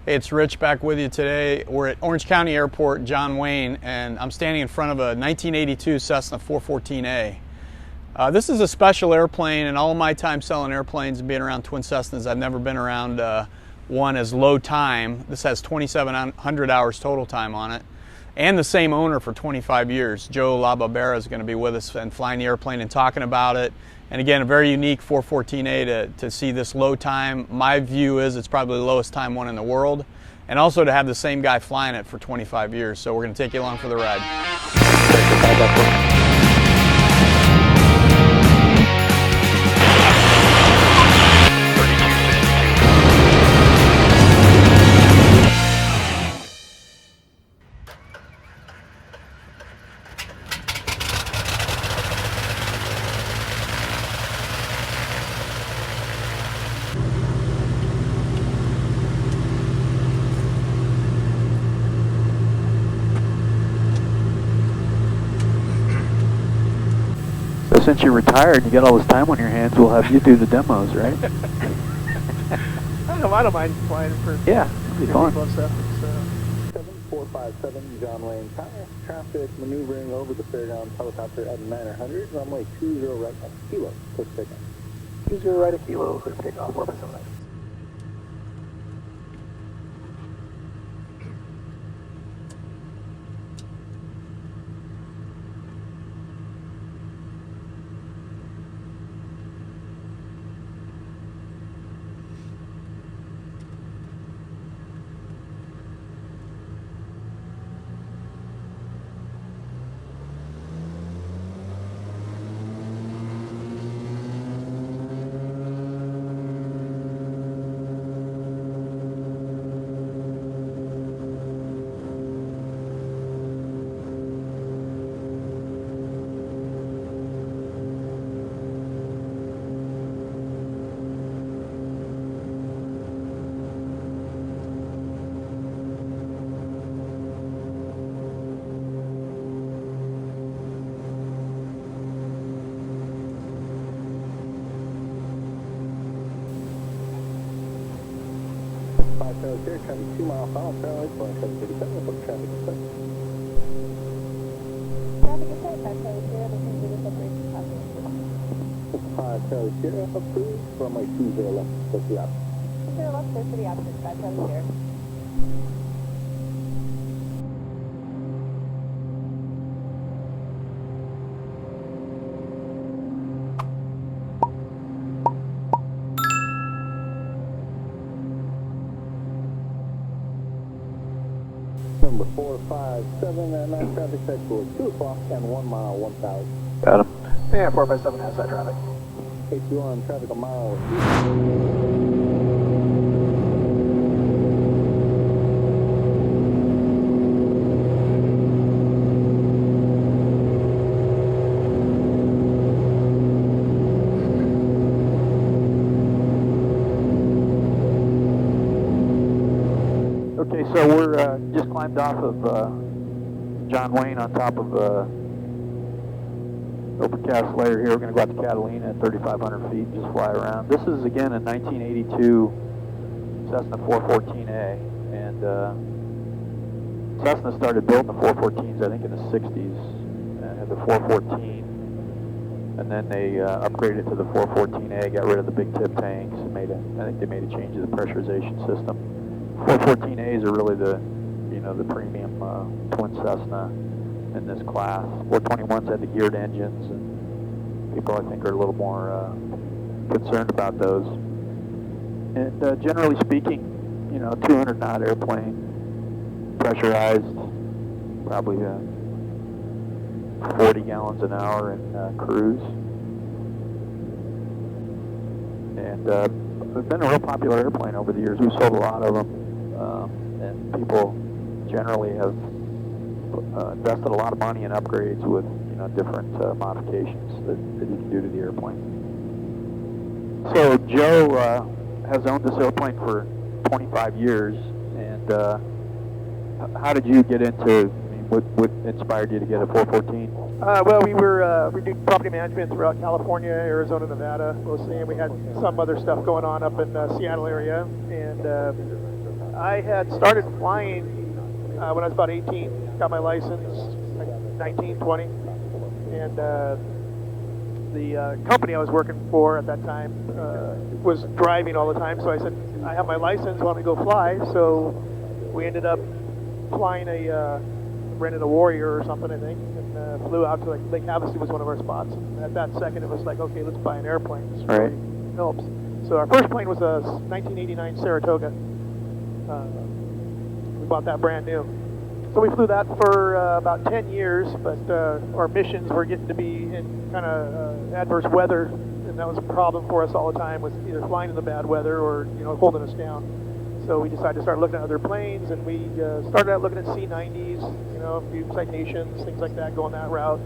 Hey, it's Rich back with you today. We're at Orange County Airport, John Wayne, and I'm standing in front of a 1982 Cessna 414A. This is a special airplane. In all of my time selling airplanes and being around twin Cessnas, I've never been around one as low time. This has 2,700 hours total time on it, and the same owner for 25 years. Joe LaBarbera is going to be with us and flying the airplane and talking about it. And again, a very unique 414A to see this low time. My view is it's probably the lowest time one in the world. And also to have the same guy flying it for 25 years. So we're going to take you along for the ride. So since you're retired and you got all this time on your hands, we'll have you do the demos, right? I don't mind flying for yeah, it'll be fun. Stuff. 7457 John Wayne, traffic maneuvering over the fairground helicopter at 900, runway 20 right at kilo, push takeoff. 20 right at kilo, push takeoff, 4x7. Here, traffic 2 mile final, parallel, Boeing 737, report traffic inspect. Traffic inspect, 5 Charlie Sierra, looking for the separation pattern. 5 Charlie Sierra, approved, runway 20 left, push the option. 20 left, clear for the option, 5 Charlie Sierra. Number 457 and 9 traffic set for 2 o'clock and 1 mile 1000. Got him. Yeah, 4x7 has that traffic. 82 on traffic a mile. Okay, so we're just climbed off of John Wayne on top of overcast layer here. We're going to go out to Catalina at 3,500 feet and just fly around. This is, again, a 1982 Cessna 414A. And Cessna started building the 414s, I think, in the 60s. And had the 414. And then they upgraded it to the 414A, got rid of the big tip tanks, and I think they made a change to the pressurization system. 414As are really the premium twin Cessna in this class. 421s had the geared engines, and people I think are a little more concerned about those. And generally speaking, 200 knot airplane, pressurized, probably 40 gallons an hour in cruise. And it's been a real popular airplane over the years. We've sold a lot of them. And people generally have invested a lot of money in upgrades with different modifications that you can do to the airplane. So Joe has owned this airplane for 25 years, and how did you get into? What inspired you to get a 414? Well, we do property management throughout California, Arizona, Nevada, mostly, and we had some other stuff going on up in the Seattle area. And I had started flying when I was about 18, got my license, like 19, 20, and the company I was working for at that time was driving all the time, so I said, I have my license, why don't we go fly? So we ended up flying rented a Warrior or something, I think, and flew out to like Lake Havasu was one of our spots. And at that second, it was like, okay, let's buy an airplane. This really helps. So our first plane was a 1989 Saratoga. We bought that brand new. So we flew that for about 10 years, but our missions were getting to be in kind of adverse weather, and that was a problem for us all the time, was either flying in the bad weather or holding us down. So we decided to start looking at other planes, and we started out looking at C-90s, a few citations, things like that, going that route.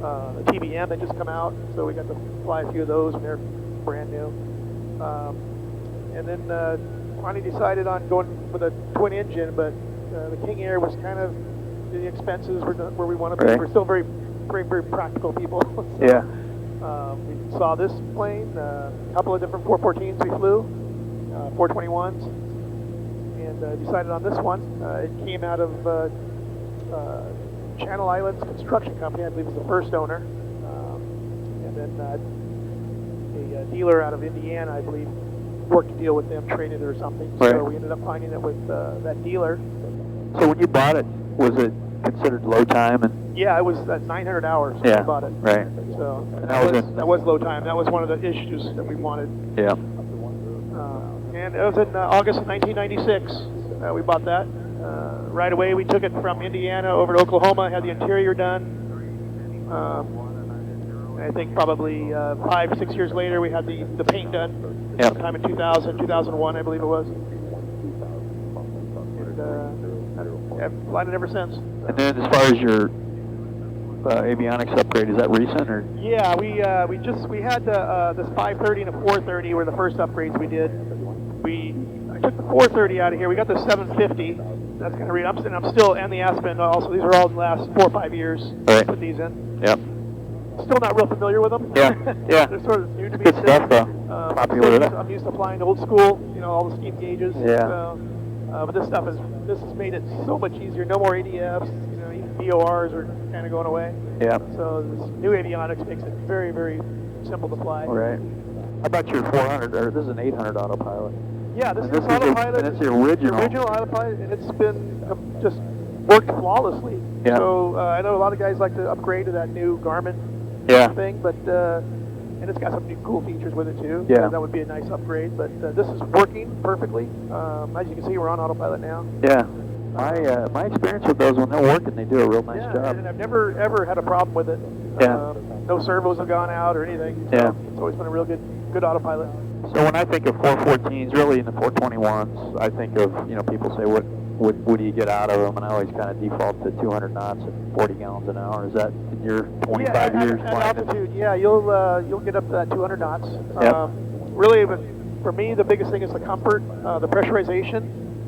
The TBM had just come out, so we got to fly a few of those, and they're brand new. And then finally decided on going with a twin engine, but the King Air was kind of, the expenses were not where we want to be. We're still very, very, very practical people. So, yeah. We saw this plane, a couple of different 414s we flew, 421s, and decided on this one. It came out of Channel Islands Construction Company, I believe was the first owner, and then a dealer out of Indiana, I believe, worked a deal with them, traded it or something. So we ended up finding it with that dealer. So when you bought it, was it considered low time? And yeah, it was 900 hours when we bought it. Right. So and that was low time. That was one of the issues that we wanted. Yeah. And it was in August of 1996 we bought that. Right away we took it from Indiana over to Oklahoma, had the interior done. I think probably 5 or 6 years later we had the paint done. Sometime in 2000, 2001 I believe it was. And I've flying it ever since. And then as far as your avionics upgrade, is that recent or? Yeah, we had this 530 and a 430 were the first upgrades we did. I took the 430 out of here. We got the 750. That's kind of read. I'm still, and the Aspen also. These are all in the last 4 or 5 years. Right. Put these in. Yep. Still not real familiar with them. Yeah. Yeah. They're sort of new to me. Good stuff though. I'm used to flying old school. All the steam gauges. Yeah. So, but this has made it so much easier. No more ADFs. Even VORs are kind of going away. Yeah. So this new avionics makes it very, very simple to fly. Right. How about your 400, or this is an 800 autopilot? Yeah, this is autopilot. And it's the original. The original autopilot, and it's been just worked flawlessly. Yeah. So I know a lot of guys like to upgrade to that new Garmin thing, but and it's got some new cool features with it too. Yeah. That would be a nice upgrade, but this is working perfectly. As you can see, we're on autopilot now. Yeah. My experience with those, when they're working, they do a real nice job. And I've never ever had a problem with it. Yeah. No servos have gone out or anything. So it's always been a real good autopilot. So when I think of 414s, really in the 421s, I think of, people say, what do you get out of them? And I always kind of default to 200 knots and 40 gallons an hour. Is that in your 25 years? At altitude, you'll get up to that 200 knots. Yep. Really, but for me, the biggest thing is the comfort. The pressurization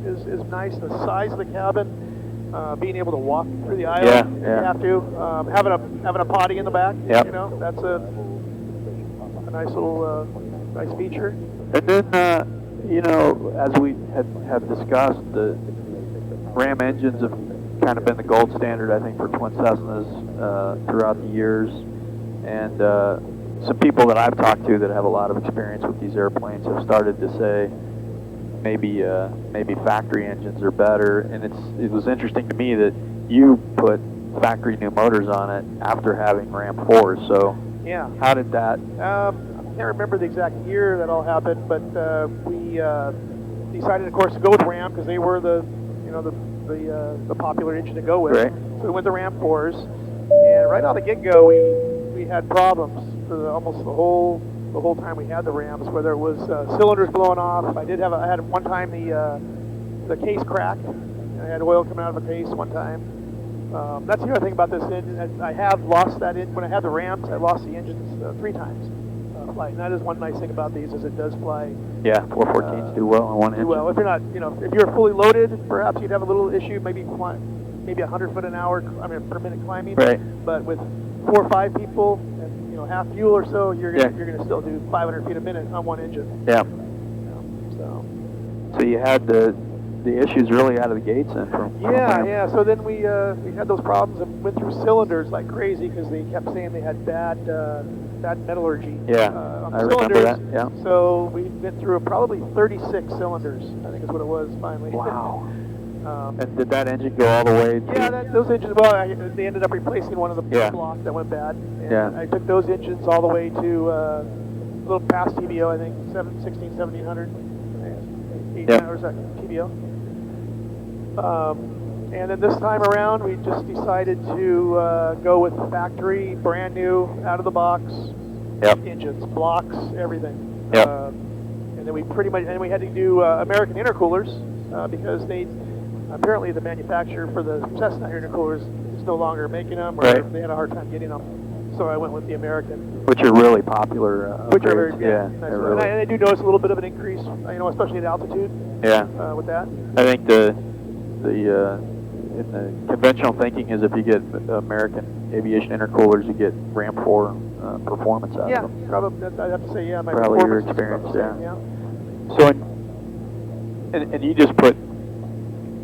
is nice. The size of the cabin, being able to walk through the aisle if you have to. Having a potty in the back, that's a nice little nice feature. And then, as we have discussed, the Ram engines have kind of been the gold standard, I think, for twin Cessnas throughout the years. And some people that I've talked to that have a lot of experience with these airplanes have started to say maybe factory engines are better. And it was interesting to me that you put factory new motors on it after having Ram 4s. So how did that? I can't remember the exact year that all happened, but we decided, of course, to go with Ram because they were the popular engine to go with. Right. So we went to Ram 4s, and right out the get-go, we had problems for almost the whole time we had the Rams. Whether it was cylinders blowing off, I had one time the case cracked. I had oil coming out of the case one time. That's the other thing about this engine. I have lost that engine. When I had the Rams, I lost the engines 3 times. Flight. And that is one nice thing about these is it does fly. Yeah, 414s do well on one engine. Well, if you're not, if you're fully loaded, perhaps you'd have a little issue, maybe 100 foot an hour, per minute climbing. Right. But with 4 or 5 people and half fuel or so, you're gonna still do 500 feet a minute on one engine. Yeah. So you had the the issues really out of the gates then. Yeah. So then we had those problems and went through cylinders like crazy because they kept saying they had bad metallurgy. Yeah, On I cylinders. remember that. Yeah. So we went through probably 36 cylinders. I think is what it was finally. Wow. And did that engine go all the way? Yeah, those engines. Well, they ended up replacing one of the blocks that went bad. And I took those engines all the way to a little past TBO, I think 1700. 8 hours at TBO. And then this time around, we just decided to go with factory, brand new, out of the box engines, blocks, everything. And then we pretty much, and we had to do American intercoolers because apparently the manufacturer for the Cessna intercoolers is no longer making them, or they had a hard time getting them. So I went with the American, which are really popular. Which are very, nice. And I do notice a little bit of an increase, especially at altitude. Yeah. With that. I think the in the conventional thinking is if you get American aviation intercoolers, you get Ram 4 performance out of them. Yeah, probably. I'd have to say, my probably your performance experience, yeah. So, and you just put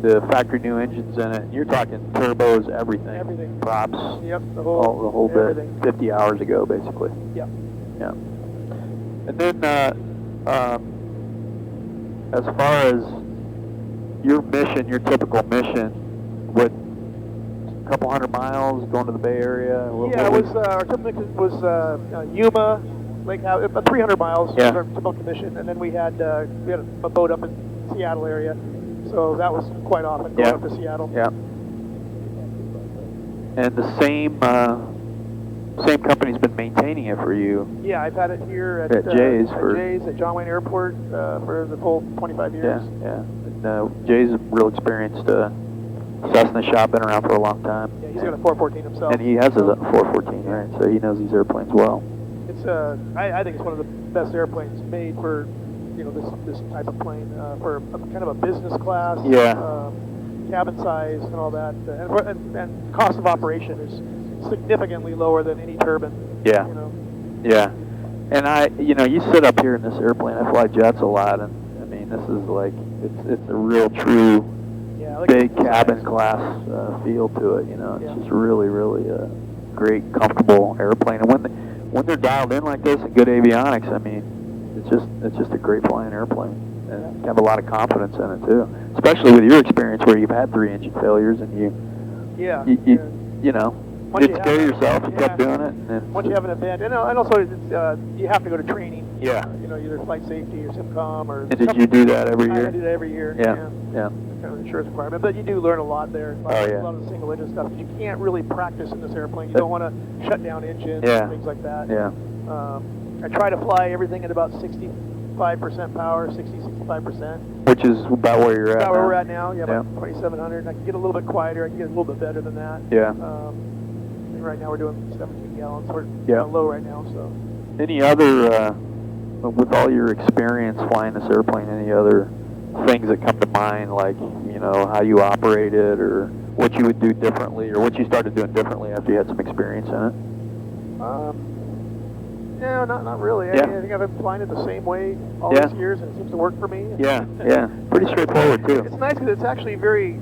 the factory new engines in it, and you're talking turbos, everything. Props. Yep, the whole bit. 50 hours ago, basically. Yeah. Yeah. And then, as far as your mission, your typical mission, what, a couple 100 miles going to the Bay Area? It was our typical was Yuma, Lake House, about 300 miles. Was our typical mission, and then we had a boat up in Seattle area. So that was quite often going up to Seattle. Yeah. And the same company's been maintaining it for you. Yeah, I've had it here at Jay's at John Wayne Airport for the full 25 years. Yeah. And Jay's a real experienced Cessna shop, been around for a long time. Yeah, he's got a 414 himself. And he has a 414, right? So he knows these airplanes well. It's I think it's one of the best airplanes made for this type of plane for kind of a business class, cabin size and all that, and cost of operation is significantly lower than any turbine. Yeah. Yeah. And you sit up here in this airplane. I fly jets a lot, and I mean this is like it's a real true big cabin class feel to it. It's just really a great comfortable airplane, and when they're dialed in like this and good avionics, I mean. It's just a great flying airplane, and you have a lot of confidence in it too. Especially with your experience where you've had 3 engine failures and you didn't scare yourself. You kept doing it. And once you have an event, and also you have to go to training. Yeah. Either flight safety or SimCom or. And did you do that every year? I do that every year. Yeah. Kind of insurance requirement, but you do learn a lot there. A lot of the single engine stuff. You can't really practice in this airplane. You don't want to shut down engines and things like that. Yeah. I try to fly everything at about 65% power, 65%. Which is about where you're at. About where we're at now. Yeah, about 2,700. And I can get a little bit quieter. I can get a little bit better than that. Yeah. And right now we're doing 17 gallons. We're low right now. So. Any other, with all your experience flying this airplane, any other things that come to mind, like how you operate it, or what you would do differently, or what you started doing differently after you had some experience in it? No, not really. I think I've been flying it the same way all these years, and it seems to work for me. Yeah. Pretty straightforward, too. It's nice because it's actually very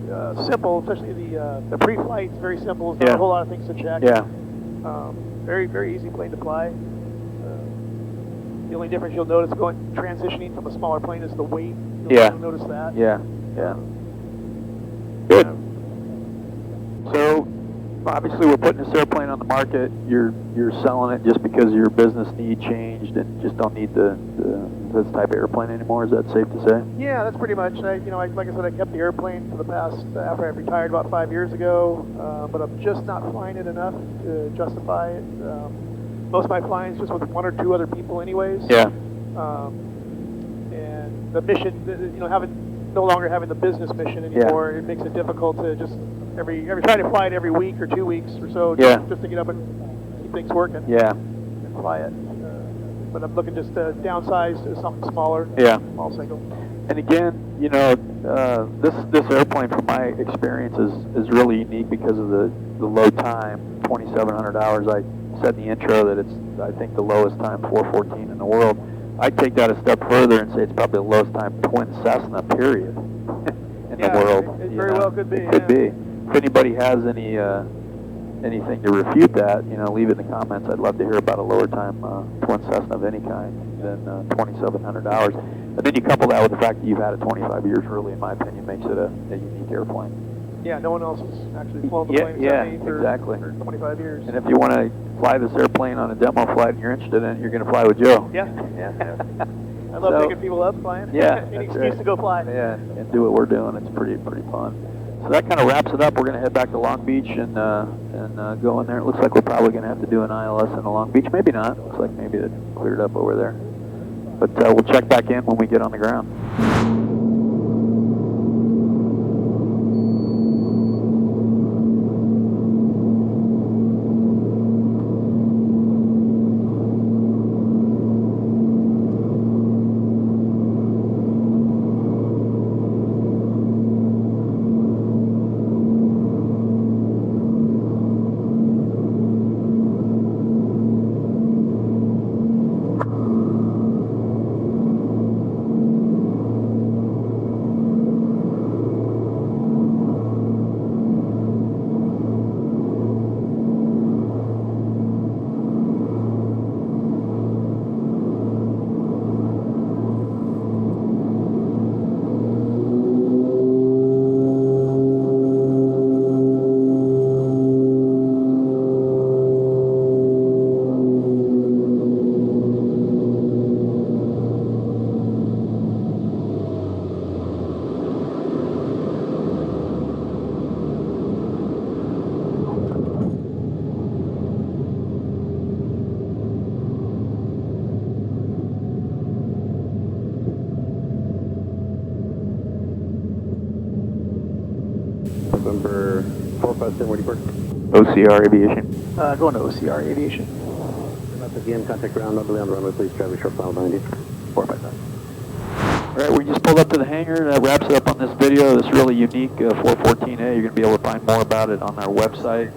simple, especially the pre-flight is very simple. There's not a whole lot of things to check. Yeah. Very, very easy plane to fly. The only difference you'll notice transitioning from a smaller plane is the weight. You'll notice that. Yeah. Good. So, obviously, we're putting this airplane on the market. You're selling it just because your business need changed and just don't need this type of airplane anymore. Is that safe to say? Yeah, that's pretty much. Like I said, I kept the airplane for the past after I retired about 5 years ago, but I'm just not flying it enough to justify it. Most of my flying is just with 1 or 2 other people, anyways. Yeah. And the mission, no longer having the business mission anymore, it makes it difficult to just try to fly it every week or 2 weeks or so, just to get up and keep things working. Yeah. And fly it. But I'm looking just to downsize to something smaller. Yeah. Small single. And again, this airplane, from my experience, is really unique because of the low time, 2,700 hours. I said in the intro that it's, I think, the lowest time 414 in the world. I'd take that a step further and say it's probably the lowest time twin Cessna, period. in Yeah, the world. it you very know? well could be, It could yeah. be. If anybody has any anything to refute that, you know, leave it in the comments. I'd love to hear about a lower time twin Cessna of any kind than 2,700 hours. And then you couple that with the fact that you've had it 25 years, really, in my opinion, makes it a unique airplane. Yeah, no one else has actually flown the Yeah, plane yeah, except me for, exactly. for 25 years. And if you want to fly this airplane on a demo flight and you're interested in it, you're going to fly with Joe. Yeah, yeah. I love picking people up flying. Yeah, Any that's excuse right. to go fly. Yeah, and do what we're doing. It's pretty fun. So that kind of wraps it up. We're going to head back to Long Beach and go in there. It looks like we're probably going to have to do an ILS in Long Beach. Maybe not. Looks like maybe it cleared up over there. But we'll check back in when we get on the ground. November 457, where do you work? OCR Aviation. Going to OCR Aviation. Again, contact ground, not on the runway, please. Travis short file behind you. 457. All right, we just pulled up to the hangar. That wraps it up on this video. This really unique 414A. You're going to be able to find more about it on our website.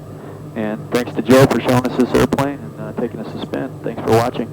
And thanks to Joe for showing us this airplane and taking us to spin. Thanks for watching.